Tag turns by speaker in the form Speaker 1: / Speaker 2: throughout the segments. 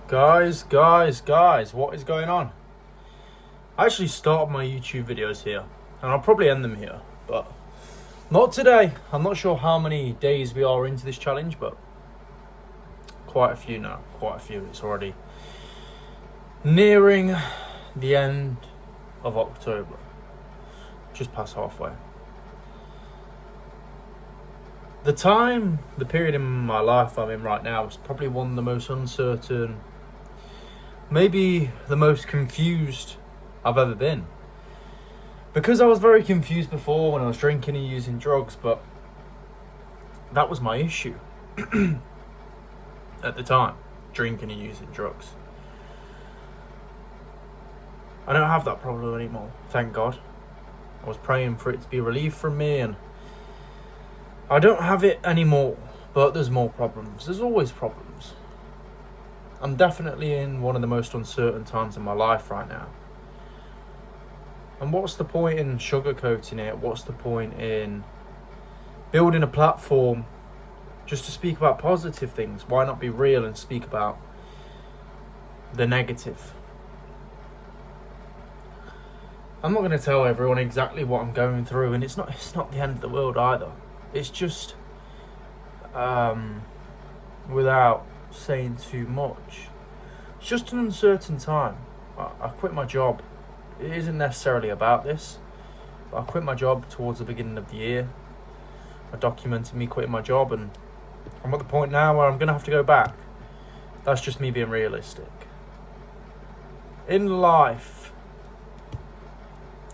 Speaker 1: Guys, what is going on? I actually started my YouTube videos here, and I'll probably end them here, but not today. I'm not sure how many days we are into this challenge, but quite a few now, It's already nearing the end of October, just past halfway. The period in my life I'm in right now is probably one of the most uncertain, maybe the most confused I've ever been. Because I was very confused before when I was drinking and using drugs, but that was my issue at the time, drinking and using drugs. I don't have that problem anymore, thank God. I was praying for it to be relieved from me, and I don't have it anymore, but there's more problems. There's always problems. I'm definitely in one of the most uncertain times in my life right now. And what's the point in sugarcoating it? What's the point in building a platform just to speak about positive things? Why not be real and speak about the negative? I'm not going to tell everyone exactly what I'm going through, and it's not the end of the world either. It's just, without saying too much, it's just an uncertain time. I quit my job. It isn't necessarily about this, but I quit my job towards the beginning of the year. I documented me quitting my job, and I'm at the point now where I'm going to have to go back. That's just me being realistic. In life,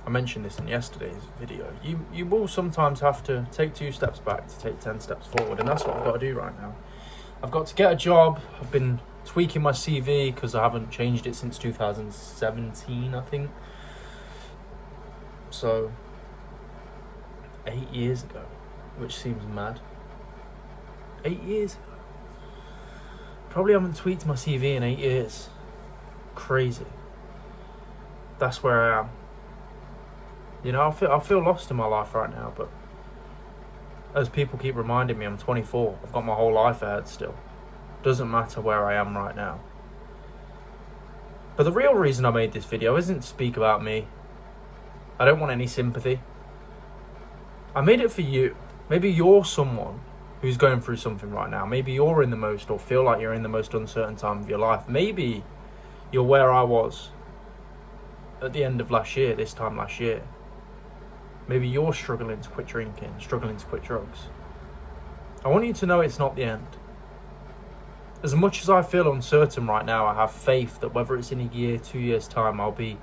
Speaker 1: I mentioned this in yesterday's video, you will sometimes have to take 2 steps back to take 10 steps forward, and that's what I've got to do right now. I've got to get a job. I've been tweaking my CV because I haven't changed it since 2017, I think. So, 8 years ago, which seems mad. 8 years ago. Probably haven't tweaked my CV in 8 years. Crazy. That's where I am. You know, I feel lost in my life right now, but as people keep reminding me, I'm 24. I've got my whole life ahead still. Doesn't matter where I am right now. But the real reason I made this video isn't to speak about me. I don't want any sympathy. I made it for you. Maybe you're someone who's going through something right now. Maybe you're in the most, or feel like you're in the most uncertain time of your life. Maybe you're where I was at the end of last year, this time last year. Maybe you're struggling to quit drinking, struggling to quit drugs. I want you to know it's not the end. As much as I feel uncertain right now, I have faith that whether it's in a year, 2 years' time, I'll be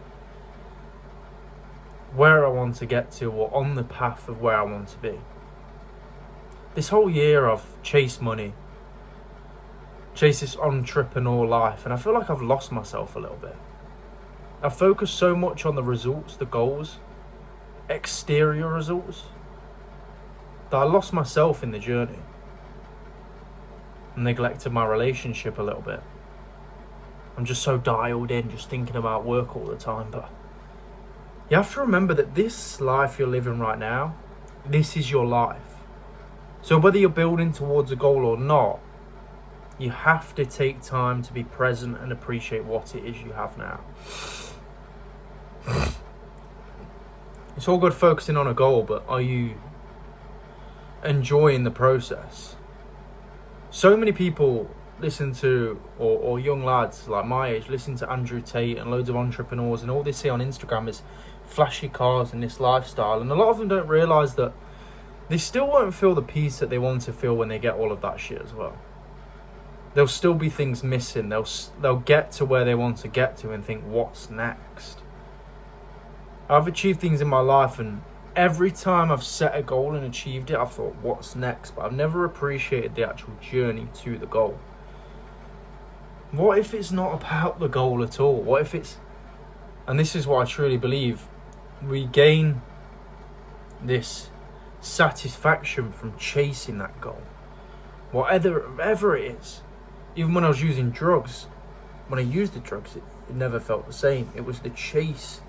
Speaker 1: where I want to get to, or on the path of where I want to be. This whole year I've chased money, chased this entrepreneur life, and I feel like I've lost myself a little bit. I've focused so much on the results, the goals, exterior results, that I lost myself in the journey and neglected my relationship a little bit. I'm just so dialed in, just thinking about work all the time. But you have to remember that this life you're living right now, this is your life. So whether you're building towards a goal or not, you have to take time to be present and appreciate what it is you have now. It's all good focusing on a goal, but are you enjoying the process? So many people listen to, or young lads like my age, listen to Andrew Tate and loads of entrepreneurs, and all they see on Instagram is flashy cars and this lifestyle. And a lot of them don't realise that they still won't feel the peace that they want to feel when they get all of that shit as well. There'll still be things missing. They'll get to where they want to get to and think, what's next? I've achieved things in my life, and every time I've set a goal and achieved it, I've thought, what's next? But I've never appreciated the actual journey to the goal. What if it's not about the goal at all? What if it's, and this is what I truly believe, we gain this satisfaction from chasing that goal. Whatever it is. Even when I was using drugs, when I used the drugs, it never felt the same. It was the chase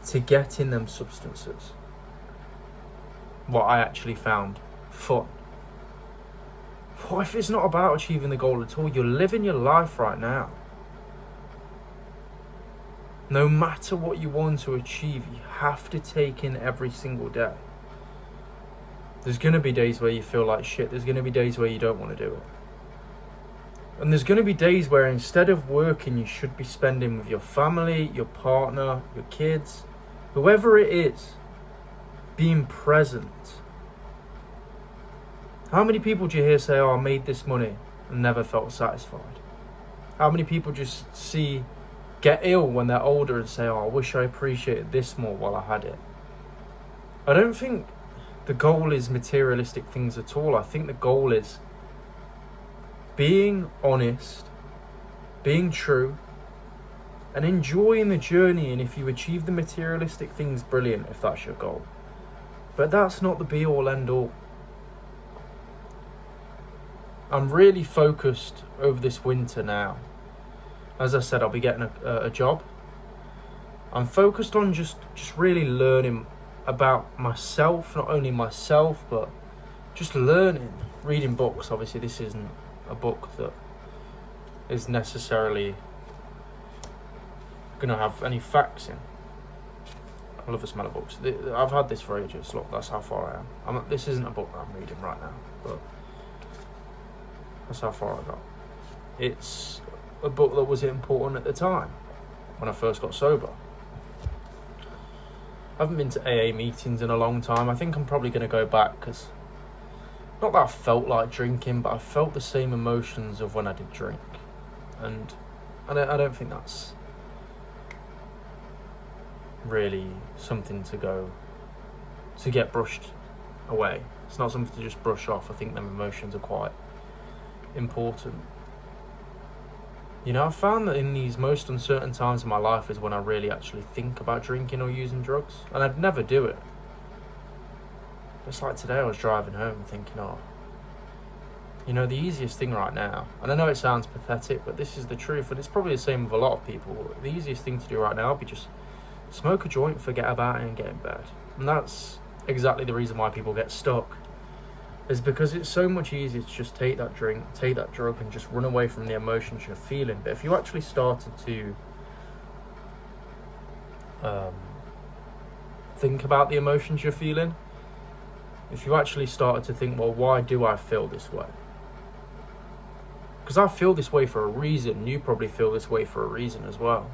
Speaker 1: to get in them substances what I actually found fun. What if it's not about achieving the goal at all? You're living your life right now. No matter what you want to achieve, you have to take in every single day. There's going to be days where you feel like shit. There's going to be days where you don't want to do it. And there's going to be days where instead of working, you should be spending with your family, your partner, your kids, whoever it is, being present. How many people do you hear say, oh, I made this money and never felt satisfied? How many people just get ill when they're older and say, oh, I wish I appreciated this more while I had it? I don't think the goal is materialistic things at all. I think the goal is being honest, being true, and enjoying the journey. And if you achieve the materialistic things, brilliant, if that's your goal. But that's not the be-all, end-all. I'm really focused over this winter now. As I said, I'll be getting a job. I'm focused on just really learning about myself, not only myself, but just learning, reading books. Obviously, this isn't a book that is necessarily going to have any facts in. I love the smell of books. I've had this for ages. Look, that's how far I am. This isn't a book that I'm reading right now, but that's how far I got. It's a book that was important at the time when I first got sober. I haven't been to AA meetings in a long time. I think I'm probably going to go back because, not that I felt like drinking, but I felt the same emotions of when I did drink. And I don't think that's really something to get brushed away. It's not something to just brush off. I think them emotions are quite important. You know, I found that in these most uncertain times of my life is when I really actually think about drinking or using drugs. And I'd never do it. It's like today I was driving home thinking, oh, you know, the easiest thing right now, and I know it sounds pathetic, but this is the truth, and it's probably the same with a lot of people. The easiest thing to do right now would be just smoke a joint, forget about it, and get in bed. And that's exactly the reason why people get stuck. Is because it's so much easier to just take that drink, take that drug, and just run away from the emotions you're feeling. But if you actually started to think about the emotions you're feeling, if you actually started to think, well, why do I feel this way? Because I feel this way for a reason. You probably feel this way for a reason as well.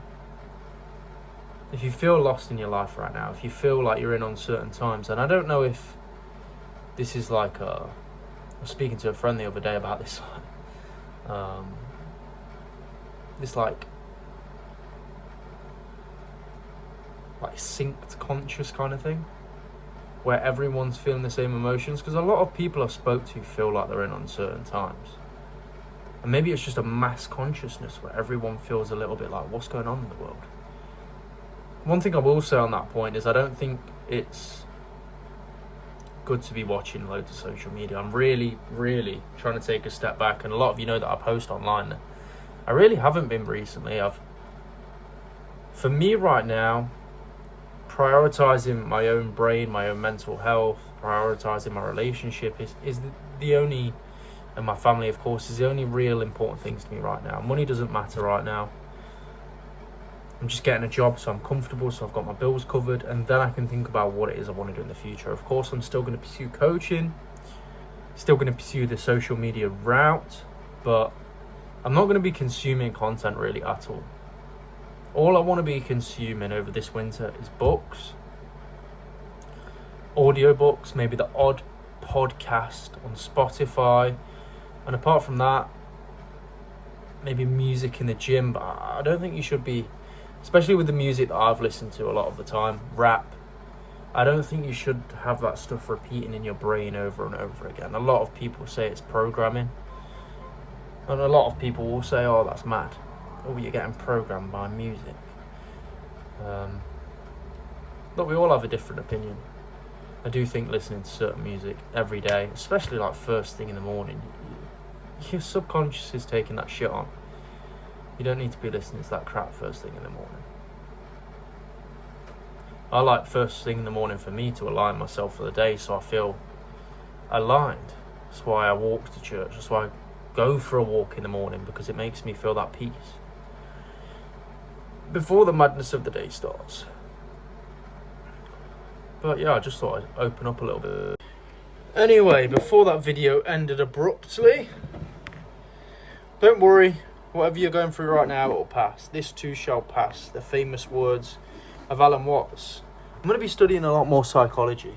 Speaker 1: If you feel lost in your life right now, if you feel like you're in uncertain times, and I don't know if this is like I was speaking to a friend the other day about this, this like synced conscious kind of thing, where everyone's feeling the same emotions, because a lot of people I've spoke to feel like they're in uncertain times. And maybe it's just a mass consciousness where everyone feels a little bit like, what's going on in the world? One thing I will say on that point is I don't think it's good to be watching loads of social media. I'm really, really trying to take a step back, and a lot of you know that I post online. I really haven't been recently. For me right now, prioritizing my own brain, my own mental health, prioritizing my relationship is the only, and my family of course, is the only real important things to me right now. Money doesn't matter right now. I'm just getting a job so I'm comfortable, so I've got my bills covered, and then I can think about what it is I want to do in the future. Of course, I'm still going to pursue coaching, still going to pursue the social media route, but I'm not going to be consuming content really at all. All I want to be consuming over this winter is books, audiobooks, maybe the odd podcast on Spotify, and apart from that, maybe music in the gym. But I don't think you should be, especially with the music that I've listened to a lot of the time, rap, I don't think you should have that stuff repeating in your brain over and over again. A lot of people say it's programming, and a lot of people will say, oh, that's mad. Oh, you're getting programmed by music. Look, we all have a different opinion. I do think listening to certain music every day, especially like first thing in the morning, your subconscious is taking that shit on. You don't need to be listening to that crap first thing in the morning. I like first thing in the morning for me to align myself for the day, so I feel aligned. That's why I walk to church. That's why I go for a walk in the morning, because it makes me feel that peace. before the madness of the day starts. But yeah, I just thought I'd open up a little bit. Anyway, before that video ended abruptly, don't worry, whatever you're going through right now, it will pass. This too shall pass. The famous words of Alan Watts. I'm going to be studying a lot more psychology.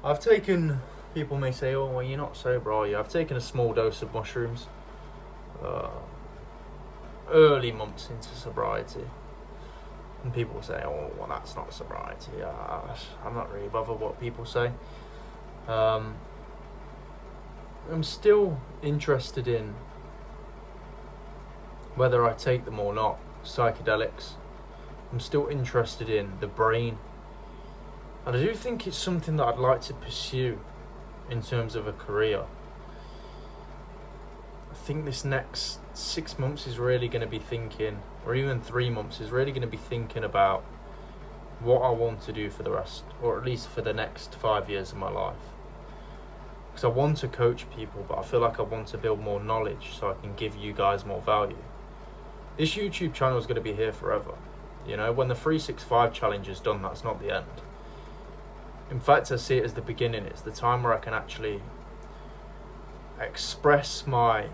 Speaker 1: I've taken, people may say, oh, well, you're not sober, are you? I've taken a small dose of mushrooms. Early months into sobriety. And people say, oh, well, that's not sobriety. I'm not really bothered what people say. I'm still interested in whether I take them or not, psychedelics. I'm still interested in the brain. And I do think it's something that I'd like to pursue in terms of a career. I think this next 6 months is really going to be thinking, or even 3 months is really going to be thinking about what I want to do for the rest, or at least for the next 5 years of my life. Because I want to coach people, but I feel like I want to build more knowledge so I can give you guys more value. This YouTube channel is going to be here forever. You know, when the 365 challenge is done, that's not the end. In fact, I see it as the beginning. It's the time where I can actually express my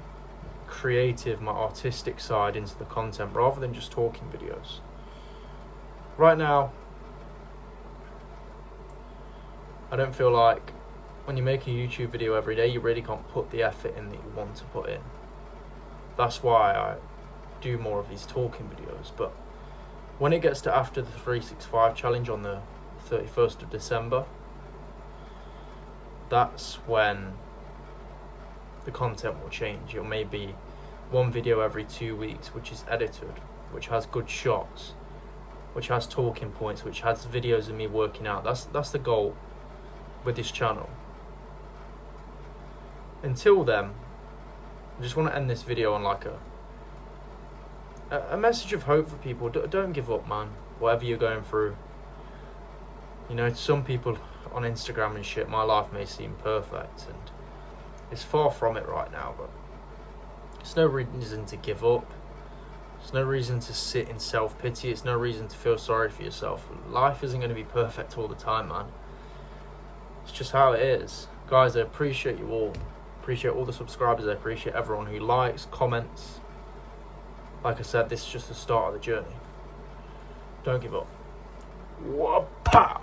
Speaker 1: creative, my artistic side into the content rather than just talking videos. Right now, I don't feel like when you make a YouTube video every day, you really can't put the effort in that you want to put in. That's why I do more of these talking videos. But when it gets to after the 365 challenge on the 31st of December, that's when the content will change. It may be one video every 2 weeks, which is edited, which has good shots, which has talking points, which has videos of me working out. That's the goal with this channel. Until then, I just want to end this video on like a message of hope for people. Don't give up, man, whatever you're going through. You know, to some people on Instagram and shit, my life may seem perfect, and it's far from it right now, but it's no reason to give up. It's no reason to sit in self-pity. It's no reason to feel sorry for yourself. Life isn't going to be perfect all the time, man. It's just how it is. Guys, I appreciate you all. Appreciate all the subscribers. I appreciate everyone who likes, comments. Like I said, this is just the start of the journey. Don't give up. Whoa-pow!